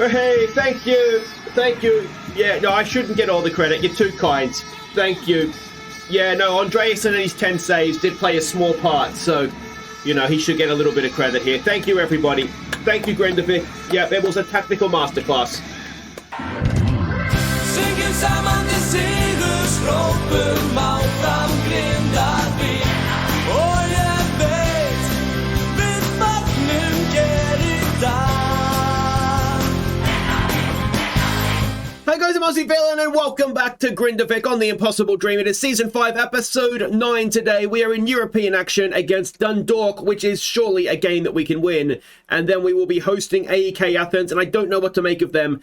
Hey, thank you. Thank you. Yeah, no, I shouldn't get all the credit. You're too kind. Thank you. Yeah, no, Andreasen and his 10 saves did play a small part, so, he should get a little bit of credit here. Thank you, everybody. Thank you, Grindavik. Yeah, it was a tactical masterclass. Syngen samman till segersropen Moutan Grindavik. Och jag vet, vid vattnet ger idag. Hi guys, I'm Aussie Villain and welcome back to Grindavik on The Impossible Dream. It is Season 5, Episode 9 today. We are in European action against Dundalk, which is surely a game that we can win. And then we will be hosting AEK Athens, and I don't know what to make of them.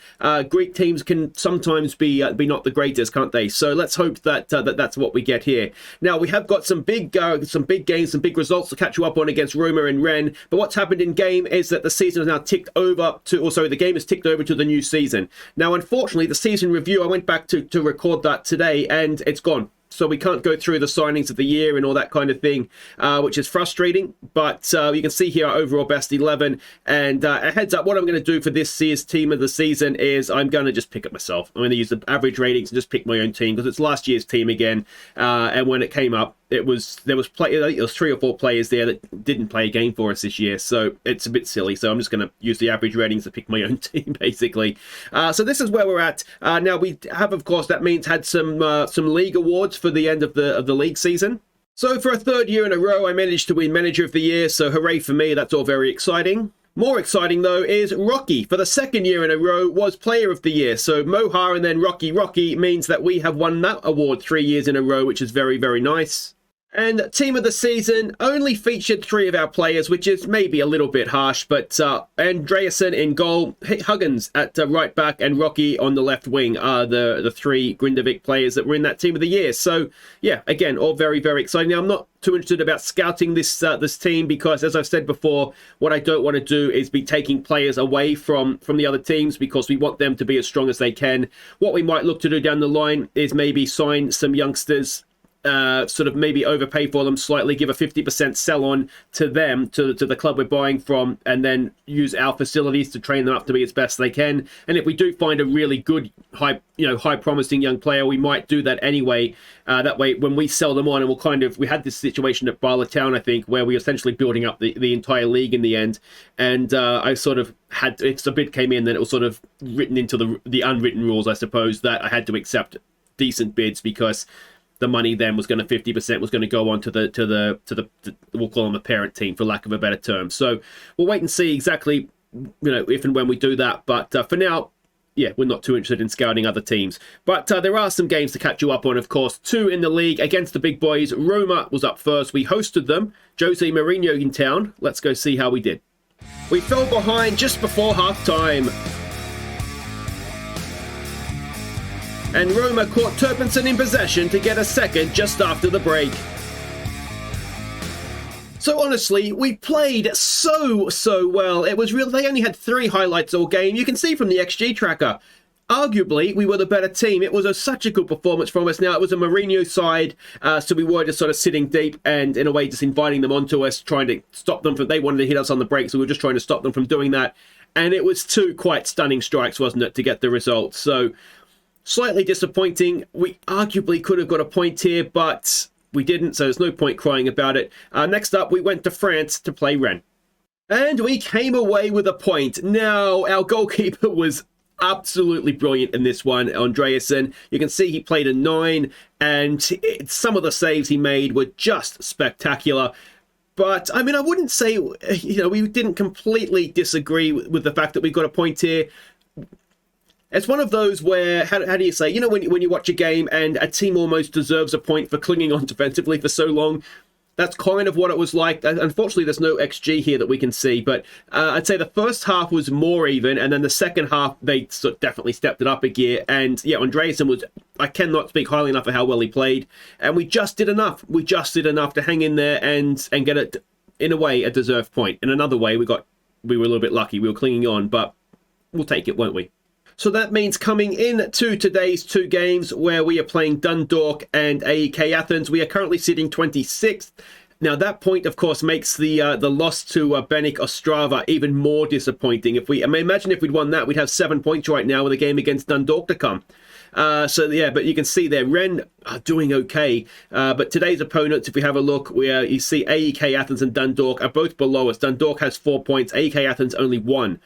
Greek teams can sometimes be not the greatest, can't they? So let's hope that that's what we get here. Now, we have got some big games, some big results to catch you up on against Roma and Rennes. But what's happened in game is that the season has now ticked over to, the game has ticked over to the new season. Now, unfortunately, the season review, I went back to record that today, and it's gone. So we can't go through the signings of the year and all that kind of thing, which is frustrating. But you can see here our overall best 11. And a heads up, what I'm going to do for this year's team of the season is I'm going to just pick it myself. I'm going to use the average ratings and just pick my own team because it's last year's team again. And when it came up, there was 3 or 4 players there that didn't play a game for us this year. So it's a bit silly. So I'm just going to use the average ratings to pick my own team, basically. So this is where we're at. Now we have, of course, that means had some league awards for the end of the league season. So for a 3rd year in a row, I managed to win Manager of the Year. So hooray for me. That's all very exciting. More exciting, though, is Rocky, for the 2nd year in a row, was Player of the Year. So Mohar and then Rocky means that we have won that award 3 years in a row, which is very, very nice. And Team of the Season only featured 3 of our players, which is maybe a little bit harsh, but Andreasen in goal, Huggins at right back, and Rocky on the left wing are the 3 Grindavik players that were in that Team of the Year. So, yeah, again, all very, very exciting. Now, I'm not too interested about scouting this team because, as I've said before, what I don't want to do is be taking players away from the other teams because we want them to be as strong as they can. What we might look to do down the line is maybe sign some youngsters, sort of maybe overpay for them slightly, give a 50% sell on to them, to the club we're buying from, and then use our facilities to train them up to be as best they can. And if we do find a really good, high promising young player, we might do that anyway. That way, when we sell them on, and we had this situation at Barla Town, I think, where we were essentially building up the entire league in the end. And I sort of had, if the bid came in, then it was sort of written into the unwritten rules, I suppose, that I had to accept decent bids because the money then was going to 50% was going to go on to the we'll call them the parent team, for lack of a better term. So we'll wait and see exactly if and when we do that. But for now, yeah, we're not too interested in scouting other teams. But there are some games to catch you up on, of course. 2 in the league against the big boys. Roma was up first. We hosted them. Jose Mourinho in town. Let's go see how we did. We fell behind just before half-time. And Roma caught Turpinson in possession to get a second just after the break. So honestly, we played so well. It was real. They only had 3 highlights all game. You can see from the XG tracker. Arguably, we were the better team. It was such a good performance from us. Now, it was a Mourinho side, so we were just sort of sitting deep and, in a way, just inviting them onto us, trying to stop them from... They wanted to hit us on the break, so we were just trying to stop them from doing that. And it was 2 quite stunning strikes, wasn't it, to get the result. So slightly disappointing. We arguably could have got a point here, but we didn't, so there's no point crying about it. Next up, we went to France to play Rennes. And we came away with a point. Now, our goalkeeper was absolutely brilliant in this one, Andreasen. You can see he played a 9, and some of the saves he made were just spectacular. But, I mean, I wouldn't say, we didn't completely disagree with the fact that we got a point here. It's one of those where, how do you say, when you watch a game and a team almost deserves a point for clinging on defensively for so long, that's kind of what it was like. Unfortunately, there's no XG here that we can see, but I'd say the first half was more even, and then the second half, they definitely stepped it up a gear. And yeah, Andreasen I cannot speak highly enough of how well he played, and we just did enough. We just did enough to hang in there and get it, in a way, a deserved point. In another way, we were a little bit lucky. We were clinging on, but we'll take it, won't we? So that means coming in to today's 2 games where we are playing Dundalk and AEK Athens. We are currently sitting 26th Now, that point, of course, makes the loss to Benik Ostrava even more disappointing. Imagine if we'd won that, we'd have 7 points right now with a game against Dundalk to come. So, yeah, but you can see there, Rennes are doing okay. But today's opponents, if we have a look, you see AEK Athens and Dundalk are both below us. Dundalk has 4 points, AEK Athens only 1.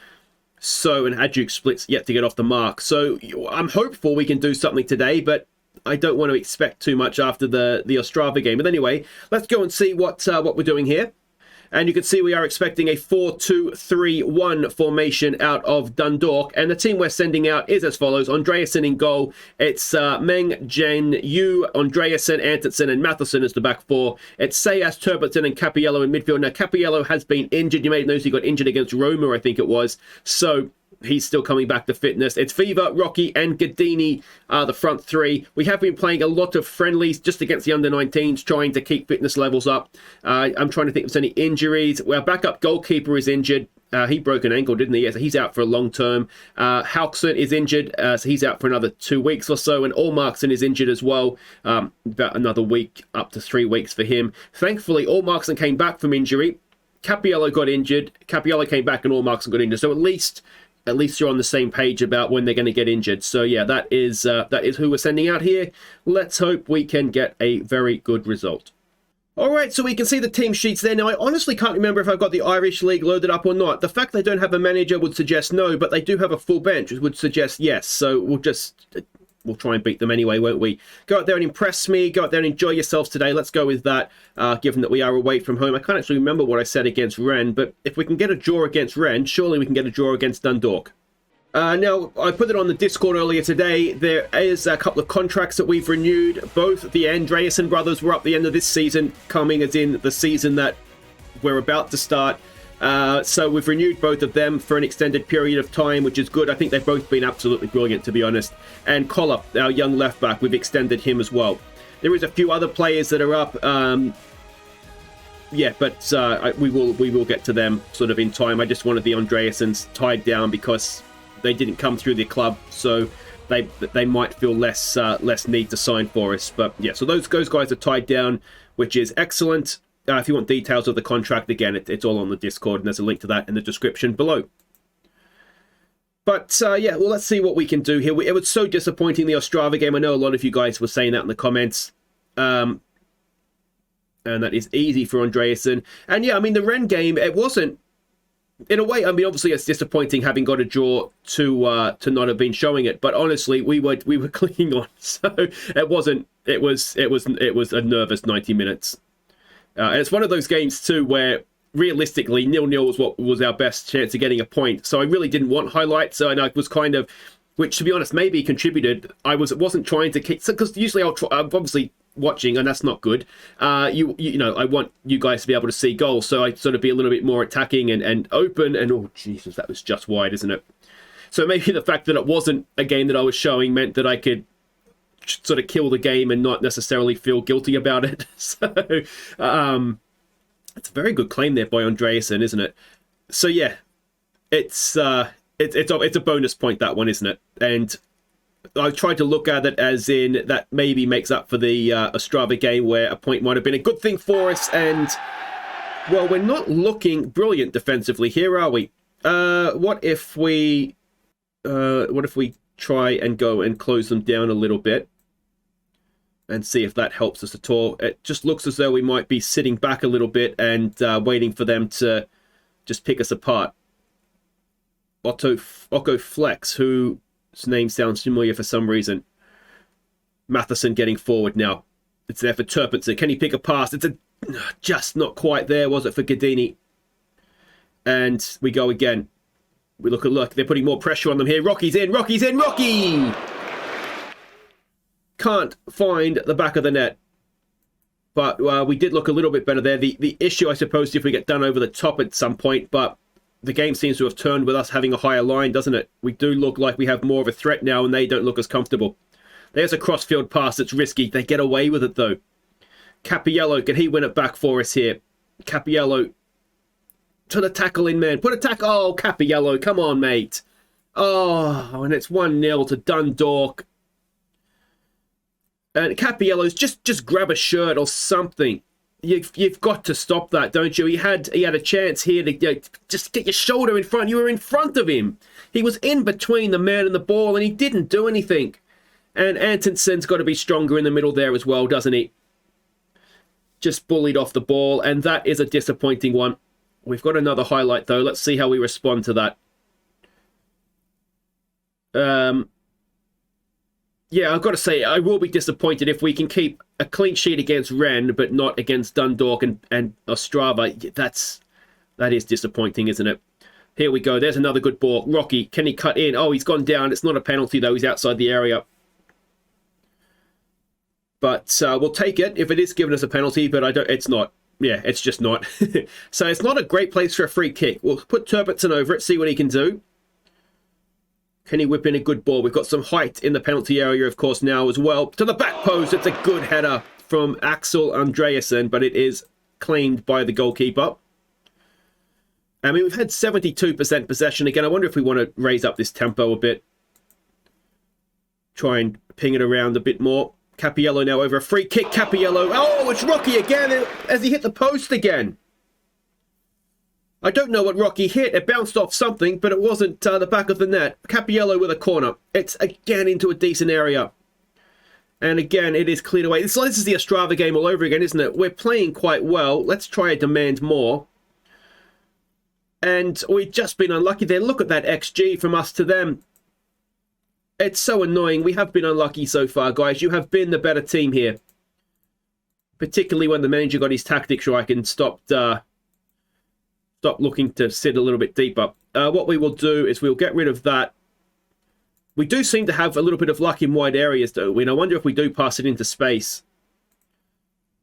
So, and Hajduk Split's yet to get off the mark. So, I'm hopeful we can do something today, but I don't want to expect too much after the Ostrava game. But anyway, let's go and see what we're doing here. And you can see we are expecting a 4-2-3-1 formation out of Dundalk. And the team we're sending out is as follows. Andreasen in goal. It's Meng, Jen, Yu, Andreasen, Antonsen, and Matheson as the back four. It's Sayas, Turbertson, and Capiello in midfield. Now, Capiello has been injured. You may notice he got injured against Roma, I think it was. So he's still coming back to fitness. It's Fever, Rocky, and Gadini, the front three. We have been playing a lot of friendlies just against the under-19s, trying to keep fitness levels up. I'm trying to think if there's any injuries. Our backup goalkeeper is injured. He broke an ankle, didn't he? Yes, he's out for a long term. Haukson is injured, so he's out for another 2 weeks or so. And Allmarkson is injured as well, about another week, up to 3 weeks for him. Thankfully, Allmarkson came back from injury. Capiello got injured. Capiello came back and Allmarkson got injured. So at least you're on the same page about when they're going to get injured. So yeah, that is who we're sending out here. Let's hope we can get a very good result. All right, so we can see the team sheets there. Now, I honestly can't remember if I've got the Irish League loaded up or not. The fact they don't have a manager would suggest no, but they do have a full bench, which would suggest yes. So we'll try and beat them anyway, won't we? Go out there and impress me. Go out there and enjoy yourselves today. Let's go with that, given that we are away from home. I can't actually remember what I said against Rennes, but if we can get a draw against Rennes, surely we can get a draw against Dundalk. Now, I put it on the Discord earlier today. There is a couple of contracts that we've renewed. Both the Andreasen brothers were up the end of this season, coming as in the season that we're about to start. So we've renewed both of them for an extended period of time, which is good. I think they've both been absolutely brilliant, to be honest. And Koller, our young left back, we've extended him as well. There is a few other players that are up. Yeah, but we will get to them sort of in time. I just wanted the Andreasens tied down because they didn't come through the club, so they might feel less need to sign for us. But yeah, so those guys are tied down, which is excellent. If you want details of the contract, again, it's all on the Discord, and there's a link to that in the description below. But yeah, well, let's see what we can do here. It was so disappointing, the Ostrava game. I know a lot of you guys were saying that in the comments. And that is easy for Andreasen. And yeah, I mean, the Rennes game, it wasn't, in a way, I mean, obviously it's disappointing having got a draw to not have been showing it. But honestly, we were clinging on. So it was a nervous 90 minutes. And it's one of those games, too, where realistically, 0-0 was what was our best chance of getting a point. So I really didn't want highlights. And I was kind of, which, to be honest, maybe contributed. I wasn't trying to kick, because usually I'm obviously watching, and that's not good. You know, I want you guys to be able to see goals. So I sort of be a little bit more attacking and open. And, oh, Jesus, that was just wide, isn't it? So maybe the fact that it wasn't a game that I was showing meant that I could sort of kill the game and not necessarily feel guilty about it. So it's a very good claim there by Andreasen, isn't it? So yeah, it's a bonus point, that one, isn't it? And I tried to look at it as in that maybe makes up for the Ostrava game, where a point might have been a good thing for us. And well, we're not looking brilliant defensively here, are we? What if we try and go and close them down a little bit and see if that helps us at all? It just looks as though we might be sitting back a little bit and waiting for them to just pick us apart. Otto Flex, whose name sounds familiar for some reason. Matheson getting forward now. It's there for Turpitzer. Can he pick a pass? It's just not quite there, was it, for Gadini? And we go again. We look. They're putting more pressure on them here. Rocky's in. Rocky! Can't find the back of the net. But we did look a little bit better there. The issue, I suppose, if we get done over the top at some point, but the game seems to have turned with us having a higher line, doesn't it? We do look like we have more of a threat now, and they don't look as comfortable. There's a cross-field pass that's risky. They get away with it, though. Capiello, can he win it back for us here? Capiello to the tackle in, man. Put a tackle. Oh, Capiello, come on, mate. Oh, and it's 1-0 to Dundalk. And Capiello's just grab a shirt or something. You've got to stop that, don't you? He had a chance here to just get your shoulder in front. You were in front of him. He was in between the man and the ball, and he didn't do anything. And Antonsen's got to be stronger in the middle there as well, doesn't he? Just bullied off the ball, and that is a disappointing one. We've got another highlight, though. Let's see how we respond to that. Yeah, I've got to say, I will be disappointed if we can keep a clean sheet against Rennes, but not against Dundalk and Ostrava. That is disappointing, isn't it? Here we go. There's another good ball. Rocky, can he cut in? Oh, he's gone down. It's not a penalty, though. He's outside the area. But we'll take it if it is giving us a penalty, but it's not. Yeah, it's just not. So it's not a great place for a free kick. We'll put Turpitson over it, see what he can do. Can he whip in a good ball? We've got some height in the penalty area, of course, now as well. To the back post. It's a good header from Axel Andreasen, but it is claimed by the goalkeeper. I mean, we've had 72% possession again. I wonder if we want to raise up this tempo a bit. Try and ping it around a bit more. Cappiello now over a free kick. Cappiello. Oh, it's Rocky again as he hit the post again. I don't know what Rocky hit. It bounced off something, but it wasn't the back of the net. Cappiello with a corner. It's again into a decent area. And again, it is cleared away. This is the Ostrava game all over again, isn't it? We're playing quite well. Let's try and demand more. And we've just been unlucky there. Look at that XG from us to them. It's so annoying. We have been unlucky so far, guys. You have been the better team here. Particularly when the manager got his tactics right and stopped looking to sit a little bit deeper. What we will do is we'll get rid of that. We do seem to have a little bit of luck in wide areas, though. And I wonder if we do pass it into space.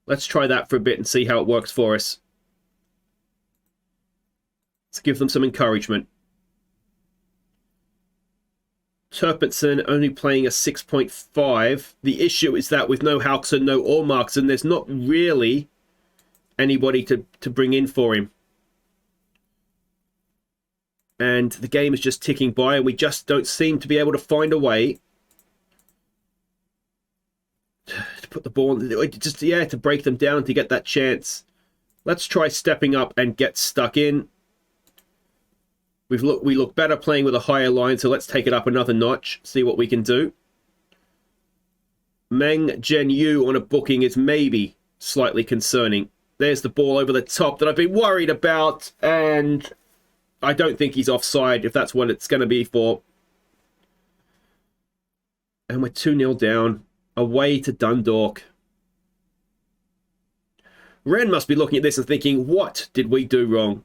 Let's try that for a bit and see how it works for us. Let's give them some encouragement. Turpitson only playing a 6.5. The issue is that with no Haukson, no Ormarkson, there's not really anybody to bring in for him. And the game is just ticking by, and we just don't seem to be able to find a way to put the ball in, to break them down to get that chance. Let's try stepping up and get stuck in. We look better playing with a higher line, so let's take it up another notch, see what we can do. Meng Zhenyu on a booking is maybe slightly concerning. There's the ball over the top that I've been worried about, and I don't think he's offside if that's what it's going to be for. And we're 2-0 down, away to Dundalk. Ren must be looking at this and thinking, what did we do wrong?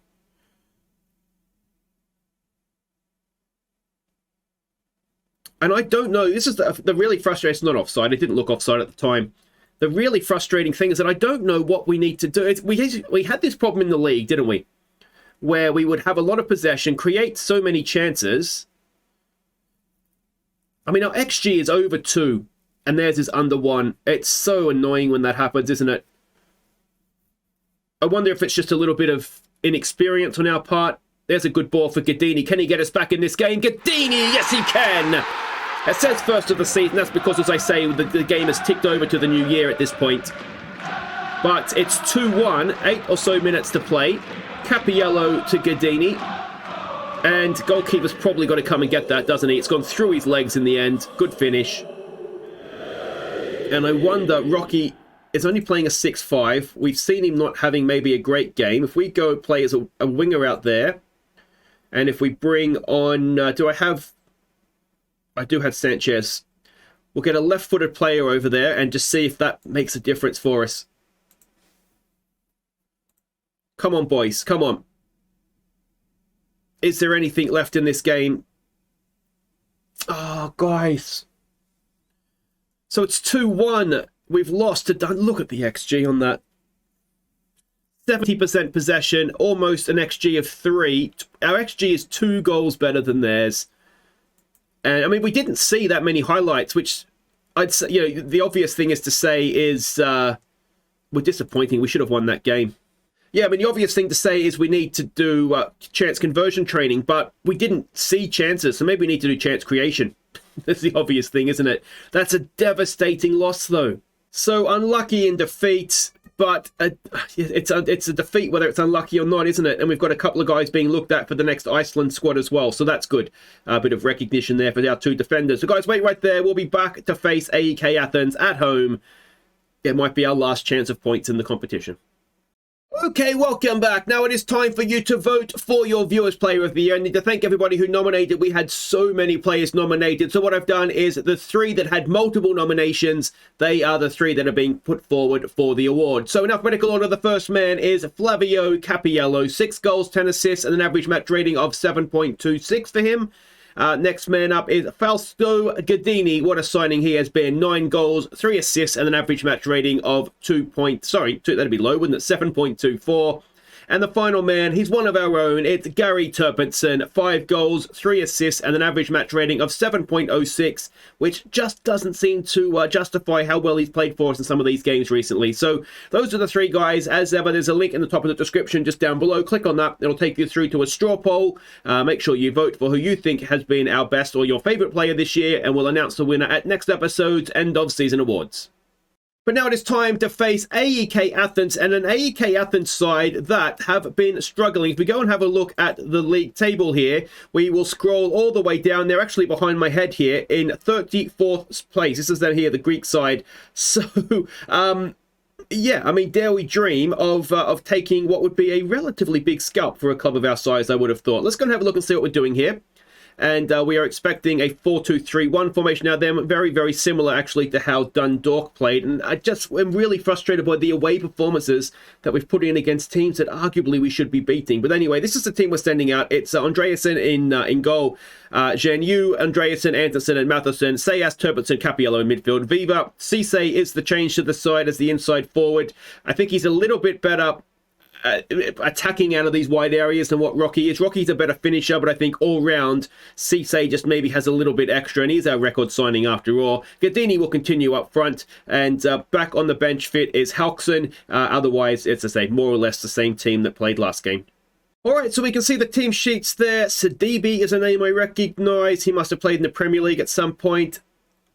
And I don't know, this is the really frustrating, it's not offside, it didn't look offside at the time. The really frustrating thing is that I don't know what we need to do. We had this problem in the league, didn't we? Where we would have a lot of possession, create so many chances. I mean, our XG is over 2, and theirs is under 1. It's so annoying when that happens, isn't it? I wonder if it's just a little bit of inexperience on our part. There's a good ball for Gadini. Can he get us back in this game? Gadini, yes he can! It says first of the season. That's because, as I say, the game has ticked over to the new year at this point. But it's 2-1, 8 or so minutes to play. Cappiello to Gadini. And goalkeeper's probably got to come and get that, doesn't he? It's gone through his legs in the end. Good finish. And I wonder, Rocky is only playing a 6-5. We've seen him not having maybe a great game. If we go play as a winger out there, and if we bring on... I do have Sanchez. We'll get a left-footed player over there and just see if that makes a difference for us. Come on, boys. Come on. Is there anything left in this game? Oh, guys. So it's 2-1. We've lost to Dun. Look at the XG on that. 70% possession, almost an XG of 3. Our XG is 2 goals better than theirs. And I mean, we didn't see that many highlights, which I'd say, you know, the obvious thing is to say is we're disappointing. We should have won that game. Yeah, I mean, the obvious thing to say is we need to do chance conversion training, but we didn't see chances, so maybe we need to do chance creation. That's the obvious thing, isn't it? That's a devastating loss, though. So unlucky in defeat, but it's a defeat whether it's unlucky or not, isn't it? And we've got a couple of guys being looked at for the next Iceland squad as well, so that's good. A bit of recognition there for our two defenders. So guys, wait right there. We'll be back to face AEK Athens at home. It might be our last chance of points in the competition. Okay, welcome back. Now it is time for you to vote for your Viewers Player of the Year. I need to thank everybody who nominated. We had so many players nominated. So what I've done is the 3 that had multiple nominations, they are the 3 that are being put forward for the award. So in alphabetical order, the first man is Flavio Cappiello. 6 goals, 10 assists, and an average match rating of 7.26 for him. Next man up is Fausto Gadini. What a signing he has been. 9 goals, 3 assists, and an average match rating of that'd be low, wouldn't it? 7.24. And the final man, he's one of our own. It's Gary Turpinson. 5 goals, 3 assists, and an average match rating of 7.06, which just doesn't seem to justify how well he's played for us in some of these games recently. So those are the 3 guys. As ever, there's a link in the top of the description just down below. Click on that. It'll take you through to a straw poll. Make sure you vote for who you think has been our best or your favourite player this year, and we'll announce the winner at next episode's end of season awards. But now it is time to face AEK Athens, and an AEK Athens side that have been struggling. If we go and have a look at the league table here, we will scroll all the way down. They're actually behind my head here in 34th place. This is down here, the Greek side. So, yeah, I mean, dare we dream of taking what would be a relatively big scalp for a club of our size, I would have thought. Let's go and have a look and see what we're doing here. And we are expecting a 4-2-3-1 formation. Now, they're very, very similar, actually, to how Dundalk played. And I just am really frustrated by the away performances that we've put in against teams that arguably we should be beating. But anyway, this is the team we're sending out. It's Andreasen in goal, Janu, Andreasen, Anderson, and Matheson, Sayas, Turpinson, Cappiello in midfield. Viva Cisse is the change to the side as the inside forward. I think he's a little bit better attacking out of these wide areas than what Rocky is. Rocky's a better finisher, but I think all round Cisse just maybe has a little bit extra, and he's our record signing after all. Gadini will continue up front, and back on the bench fit is Halkson. Otherwise, it's, as I say, more or less the same team that played last game. All right, so we can see the team sheets there. Sidibe is a name I recognise. He must have played in the Premier League at some point.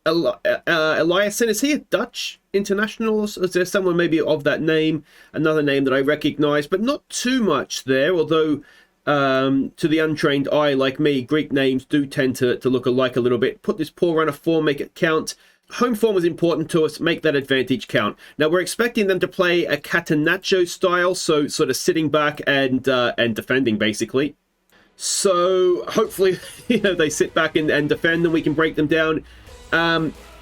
Eliasson, is he a Dutch international? Is there someone maybe of that name? Another name that I recognise, but not too much there, although to the untrained eye like me, Greek names do tend to look alike a little bit. Put this poor run of form, make it count. Home form is important to us, make that advantage count. Now, we're expecting them to play a Catenaccio style, so sort of sitting back and defending, basically. So hopefully, they sit back and defend, and we can break them down.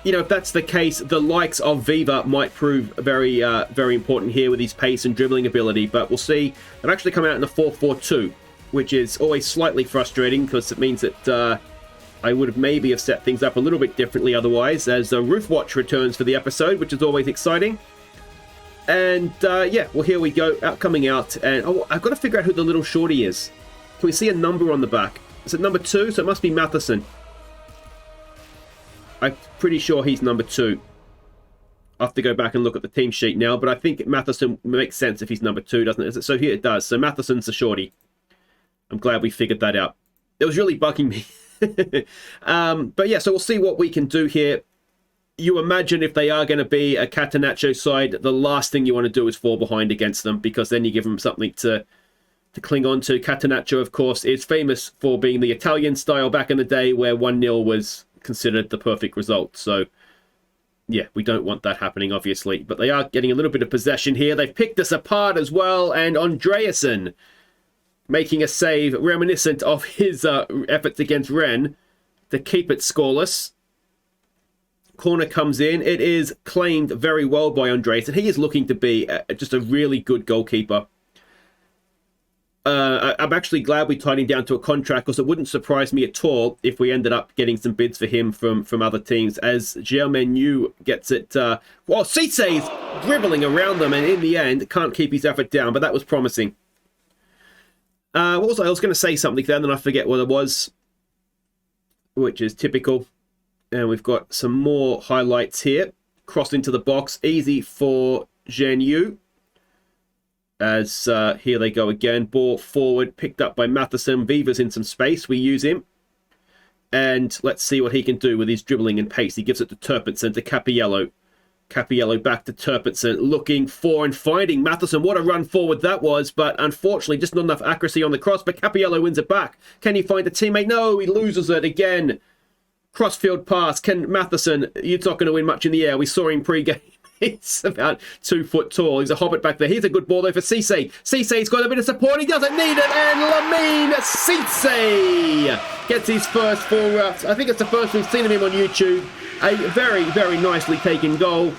If that's the case, the likes of Viva might prove very, very important here with his pace and dribbling ability. But we'll see. They've actually come out in the 4-4-2, which is always slightly frustrating because it means that I would have maybe set things up a little bit differently otherwise, as Roofwatch returns for the episode, which is always exciting. And yeah, well, here we go, coming out. And I've got to figure out who the little shorty is. Can we see a number on the back? Is it number 2? So it must be Matheson. I'm pretty sure he's number 2. I'll have to go back and look at the team sheet now, but I think Matheson makes sense if he's number 2, doesn't it? So here it does. So Matheson's the shorty. I'm glad we figured that out. It was really bugging me. But yeah, so we'll see what we can do here. You imagine if they are going to be a Catenaccio side, the last thing you want to do is fall behind against them, because then you give them something to cling on to. Catenaccio, of course, is famous for being the Italian style back in the day where 1-0 was considered the perfect result. So yeah, we don't want that happening, obviously. But they are getting a little bit of possession here. They've picked us apart as well, and Andreasen making a save reminiscent of his efforts against Rennes to keep it scoreless. Corner comes in. It is claimed very well by Andreasen. He is looking to be just a really good goalkeeper. I'm actually glad we tied him down to a contract, because it wouldn't surprise me at all if we ended up getting some bids for him from other teams, as Germainu gets it. Well, Cisse's dribbling around them, and in the end can't keep his effort down, but that was promising. What was I was going to say something then, and I forget what it was, which is typical. And we've got some more highlights here. Crossed into the box, easy for Janu. As here they go again. Ball forward, picked up by Matheson. Viva's in some space. We use him. And let's see what he can do with his dribbling and pace. He gives it to Turpinson, to Cappiello. Capiello back to Turpinson, looking for and finding Matheson. What a run forward that was, but unfortunately just not enough accuracy on the cross, but Capiello wins it back. Can he find a teammate? No, he loses it again. Crossfield pass. Can Matheson, you're not going to win much in the air. We saw him pre-game. He's about 2 foot tall. He's a hobbit back there. Here's a good ball though for Cisse. Cisse's got a bit of support. He doesn't need it. And Lamine Cisse gets his first full I think it's the first we've seen of him on YouTube. A very, very nicely taken goal.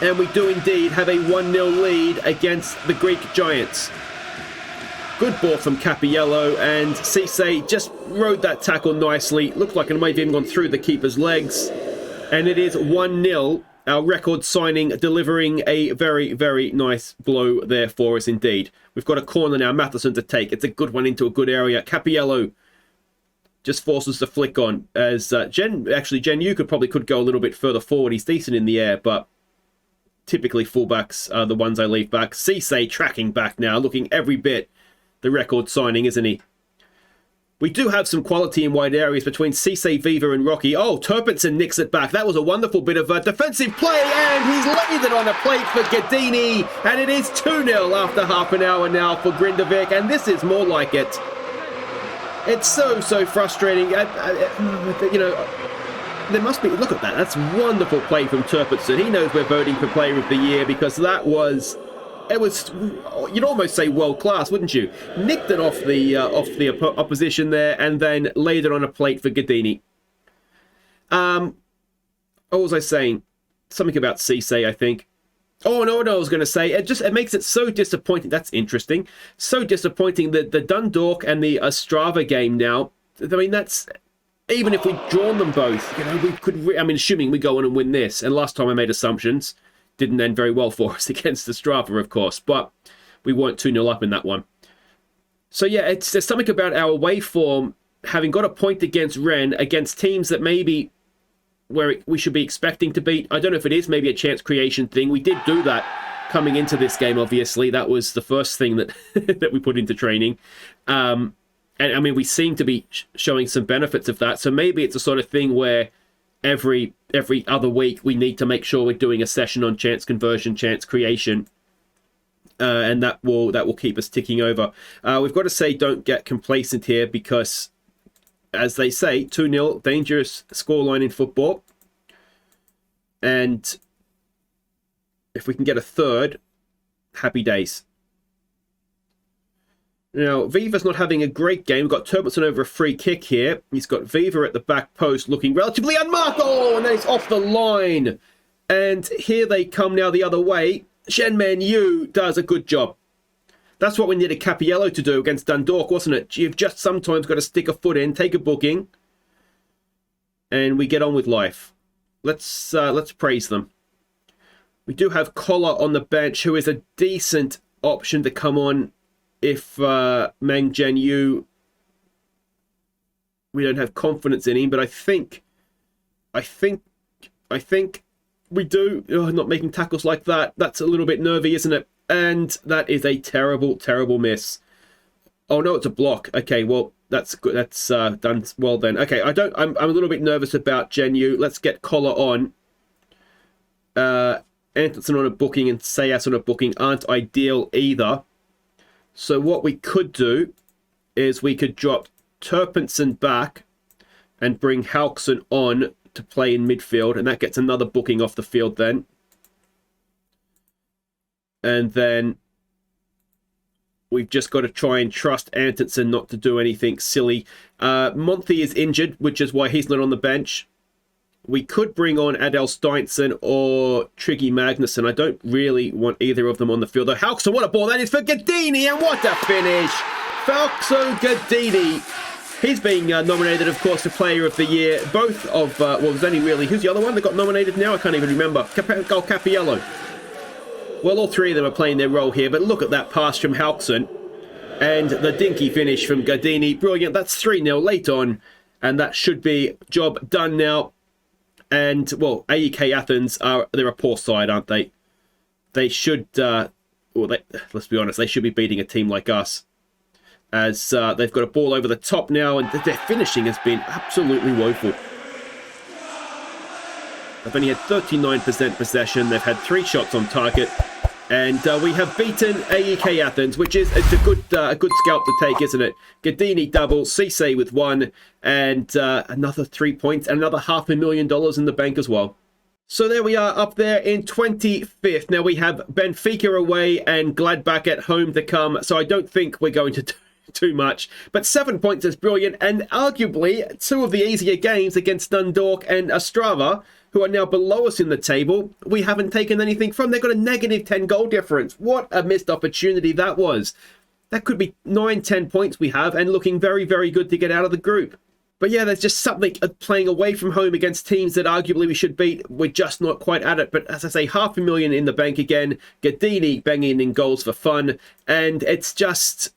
And we do indeed have a 1-0 lead against the Greek Giants. Good ball from Capiello, and Cisse just rode that tackle nicely. Looked like it might have even gone through the keeper's legs. And it is 1-0. Our record signing delivering a very, very nice blow there for us indeed. We've got a corner now, Matheson to take. It's a good one into a good area. Capiello just forces the flick on. As Gen Yu could go a little bit further forward. He's decent in the air, but typically fullbacks are the ones I leave back. Cisse tracking back now, looking every bit the record signing, isn't he? We do have some quality in wide areas between Cisse, Viva and Rocky. Oh, Turpinson nicks it back. That was a wonderful bit of defensive play, and he's laid it on a plate for Gadini, and it is 2-0 after half an hour now for Grindavik, and this is more like it. It's so frustrating. You know, there must be... Look at that. That's wonderful play from Turpinson. He knows we're voting for Player of the Year because that was... It was, you'd almost say world class, wouldn't you? Nicked it off the opposition there, and then laid it on a plate for Gadini. What was I saying? Something about Cisse, I think. Oh no, I was going to say it makes it so disappointing. That's interesting. So disappointing that the Dundalk and the Ostrava game now. I mean, that's even if we'd drawn them both, you know, we could. I mean, assuming we go on and win this. And last time I made assumptions. Didn't end very well for us against the Strava, of course, but we weren't 2-0 up in that one. So yeah, there's something about our away form, having got a point against Rennes, against teams that maybe where we should be expecting to beat. I don't know if it is maybe a chance creation thing. We did do that coming into this game, obviously. That was the first thing that, that we put into training. And I mean, we seem to be showing some benefits of that. So maybe it's a sort of thing where every other week we need to make sure we're doing a session on chance conversion, chance creation, and that will keep us ticking over. We've got to say, don't get complacent here because, as they say, 2-0, dangerous scoreline in football. And if we can get a third, happy days. Now, Viva's not having a great game. We've got Turpinson over a free kick here. He's got Viva at the back post looking relatively unmarked. Oh, and then it's off the line. And here they come now the other way. Shenman Yu does a good job. That's what we needed Capiello to do against Dundalk, wasn't it? You've just sometimes got to stick a foot in, take a booking, and we get on with life. Let's praise them. We do have Collar on the bench, who is a decent option to come on if Meng Jian Yu, we don't have confidence in him, but I think we do. Oh, not making tackles like that. That's a little bit nervy, isn't it? And that is a terrible, terrible miss. Oh no, it's a block. Okay, well that's good. That's done well then. Okay, I'm a little bit nervous about Jian Yu. Let's get Collar on. Anderson on a booking and Sayas on a booking aren't ideal either. So what we could do is we could drop Turpinson back and bring Halkson on to play in midfield, and that gets another booking off the field then. And then we've just got to try and trust Anderson not to do anything silly. Monty is injured, which is why he's not on the bench. We could bring on Adel Steinson or Triggy Magnuson. I don't really want either of them on the field. Though Halkson, what a ball that is for Gadini, and what a finish! Falco Gadini. He's being nominated, of course, for Player of the Year. Both of, well, there's only really, who's the other one that got nominated now? I can't even remember. Capiello. Well, all three of them are playing their role here, but look at that pass from Halkson. And the dinky finish from Gadini. Brilliant. That's 3-0 late on, and that should be job done now. And, well, AEK Athens, they're a poor side, aren't they? They should, let's be honest, they should be beating a team like us. As they've got a ball over the top now, and their finishing has been absolutely woeful. They've only had 39% possession. They've had 3 shots on target. And we have beaten AEK Athens, which is it's a good scalp to take, isn't it? Gadini double, Cisse with 1, and another 3 points, and another $500,000 in the bank as well. So there we are, up there in 25th. Now we have Benfica away and Gladbach at home to come. So I don't think we're going to do too much. But 7 points is brilliant, and arguably 2 of the easier games against Dundalk and Ostrava, who are now below us in the table, we haven't taken anything from. They've got a negative 10 goal difference. What a missed opportunity that was. That could be 9-10 points we have, and looking very, very good to get out of the group. But yeah, there's just something playing away from home against teams that arguably we should beat. We're just not quite at it. But as I say, $500,000 in the bank again. Gadini banging in goals for fun. And it's just...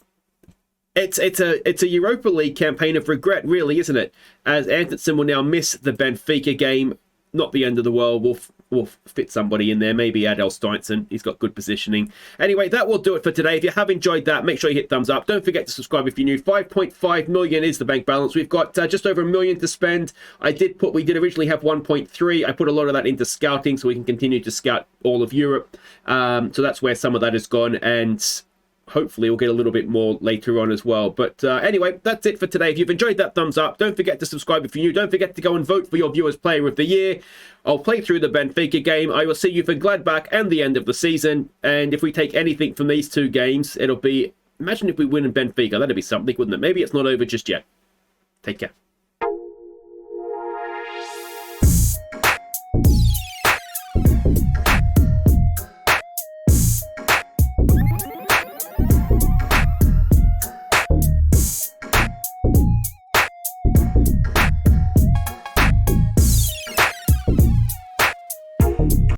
It's a Europa League campaign of regret, really, isn't it? As Anderson will now miss the Benfica game. Not the end of the world. We'll fit somebody in there. Maybe Adel Steinson. He's got good positioning. Anyway, that will do it for today. If you have enjoyed that, make sure you hit thumbs up. Don't forget to subscribe if you're new. 5.5 million is the bank balance. We've got just over $1 million to spend. We did originally have 1.3. I put a lot of that into scouting so we can continue to scout all of Europe. So that's where some of that has gone, and hopefully we'll get a little bit more later on as well. But anyway, that's it for today. If you've enjoyed that, thumbs up. Don't forget to subscribe if you're new. Don't forget to go and vote for your viewers player of the year. I'll play through the Benfica game. I will see you for Gladbach and the end of the season. And if we take anything from these 2 games, it'll be, imagine if we win in Benfica. That'd be something, wouldn't it? Maybe it's not over just yet. Take care.